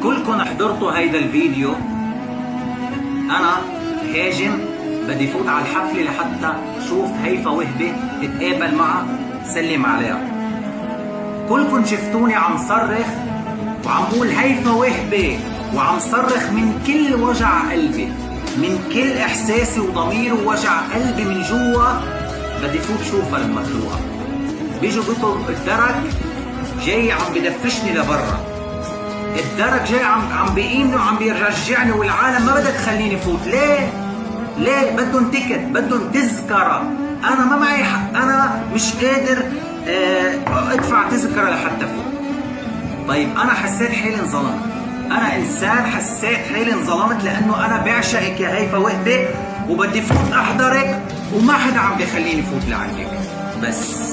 كلكم حضرتوا هيدا الفيديو. انا هاجم بدي فوت على الحفلة لحتى شوف هيفا وهبة اتقابل معها سلم عليها. كلكم شفتوني عم صرخ وعم قول هيفا وهبة، وعم صرخ من كل وجع قلبي، من كل احساسي وضميري ووجع قلبي من جوا. بدي فوت شوفها المخلوقة. بيجوا بيطلبوا الدرك جاي عم بدفشني لبرا، الدرك جاي عم بيقيمني وعم بيرجعني، والعالم ما بدها تخليني فوت. ليه بدهم تيكت، بدهم تذكرة. انا ما معي حق، انا مش قادر ادفع تذكرة لحتى فوت. طيب انا حسيت حالي انظلمت، انا انسان حسيت حالي انظلمت لانه انا بعشقك يا هيفا وهبة وبدي فوت احضرك وما حدا عم بيخليني فوت لعندك. بس